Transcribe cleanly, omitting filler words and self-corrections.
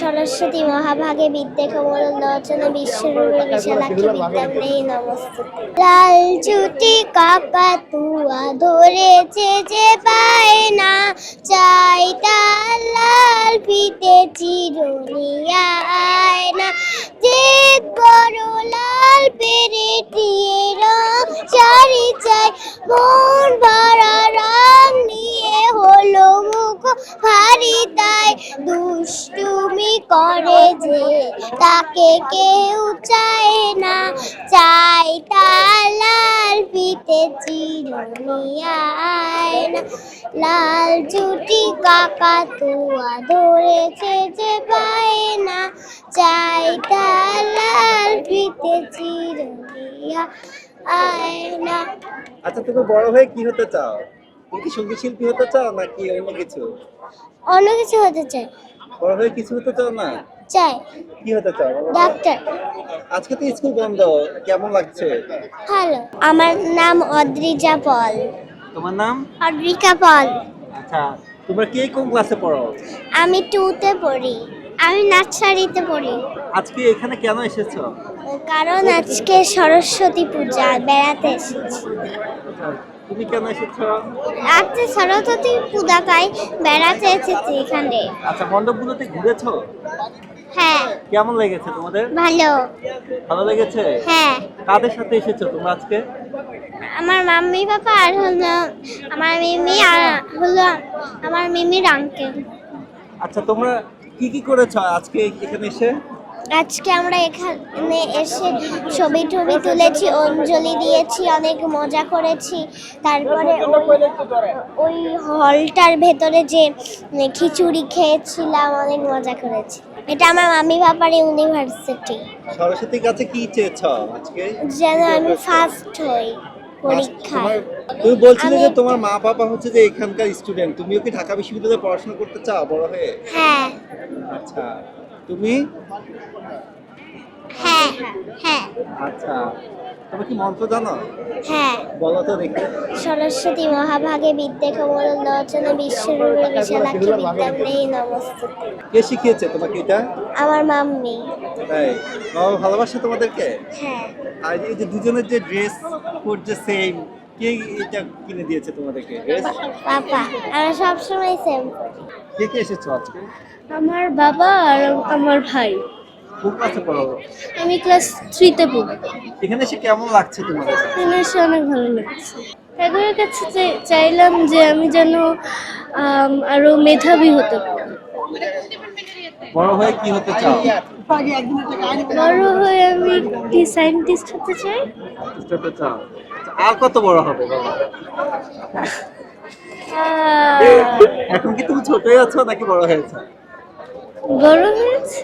সরস্বতী মহাভাগে বিদ্যে কমল লোচনে বিশ্বরূপে বিশালাক্ষী বিদ্যাঙ্গেই নমস্তুতে। লাল চুটি কাকাতুয়া ধরেছে যে পায় না, চাই তার লাল ফিতে চিরুনিয়া আয়না। জেদ বড় লাল পেরেটিয়ে রং শাড়ি চাই, মন ভরা রং নিয়ে হলো মুখ ভারী তাই। দুষ্টুমি করে যে তাকে কেউ চায় না, চাই তার লাল ফিতে চিরুনিয়া আয়না। লাল চুটি কাকাতুয়া ধরেছে যে পায় না, চাই তার লাল ফিতে চিরুনিয়া আয়না। আচ্ছা, তুমি বড় হয়ে কি হতে চাও? তুমি কি সঙ্গীত শিল্পী হতে চাও নাকি অন্য কিছু? অন্য কিছু হতে চাই। বড় হয়ে কিছু হতে চাও না? চাই কি হতে চাও? ডাক্তার। আজকে তো স্কুল বন্ধ, কেমন লাগছে? ভালো। আমার নাম অদ্রিজা পল। তোমার নাম? অদ্রিকা পল। আচ্ছা, তোমরা কে কোন ক্লাসে পড়ো? আমি 2তে পড়ি। আমি নার্সারিতে পড়ি। আজকে এখানে কেন এসেছো? কারণ আজকে সরস্বতী পূজা, বেড়াতে এসেছি। আচ্ছা, তুমি কেন এসেছো? আজকে সরস্বতী পূজায় বেড়াতে এসেছি এখানে। আচ্ছা, মণ্ডপগুলোতে ঘুরেছো? হ্যাঁ। কেমন লেগেছে তোমাদের? ভালো। ভালো লেগেছে? হ্যাঁ। কাদের সাথে এসেছো তোমরা আজকে? আমার মাম্মি পাপা আর হলো আমার মিমি আর হলো আমার মিমির আঙ্কেল। আচ্ছা, তোমরা কি কি করেছো আজকে এখানে এসে? আজকে আমরা এখানে এসে ছবি তুলেছি, অঞ্জলি দিয়েছি, অনেক মজা করেছি। তারপরে ওই হলটার ভেতরে যে খিচুড়ি খেয়েছিলাম, অনেক মজা করেছি। এটা আমার মামি বাবার ইউনিভার্সিটি। সরস্বতীর কাছে কি চেয়েছো আজকে? যেন আমি ফার্স্ট হই পরীক্ষায়। তুমি বলছিলে যে তোমার মা বাবা হচ্ছে যে এখানকার স্টুডেন্ট, তুমিও কি ঢাকা বিশ্ববিদ্যালয়ে পড়াশোনা করতে চাও বড় হয়ে? হ্যাঁ। আচ্ছা, তুমি? হ্যাঁ। হ্যাঁ। আচ্ছা, তুমি কি মন্ত্র জানো? হ্যাঁ। বলো তো দেখি। সরস্বতী মহাভাগে বিদ্যে কমল লোচনে বিশ্বরূপে বিশালাক্ষী বিদ্যাঙ্গেই নমস্তুতে। কে শিখিয়েছে তোমাকে এটা? আমার মাম্মি। তাই? বাবা ভালোবাসে তোমাদেরকে? হ্যাঁ। আর এই যে দুজনের যে ড্রেস কোড যে সেম, কে এটা কিনে দিয়েছে তোমাদেরকে ড্রেস? পাপা। আমরা সবসময় সেম করি। কে কে এসেছো আজকে? আমার বাবা আর আমার ভাই। কোন ক্লাসে পড়ো? আমি ক্লাস 3তে পড়ি। এখানে এসে কেমন লাগছে তোমাদের? এখানে এসে অনেক ভালো লাগছে। ঠাকুরের কাছে চাইলাম যে আমি যেন আরো মেধাবী হতে পারি। বড় হয়ে কি হতে চাও? বড় হয়ে আমি একটি সায়েন্টিস্ট হতে চাই। হতে চাও? আর কত বড় হবে বাবা? এখন কি তুমি ছোটই আছো নাকি বড় হয়েছো? বড় হয়েছে।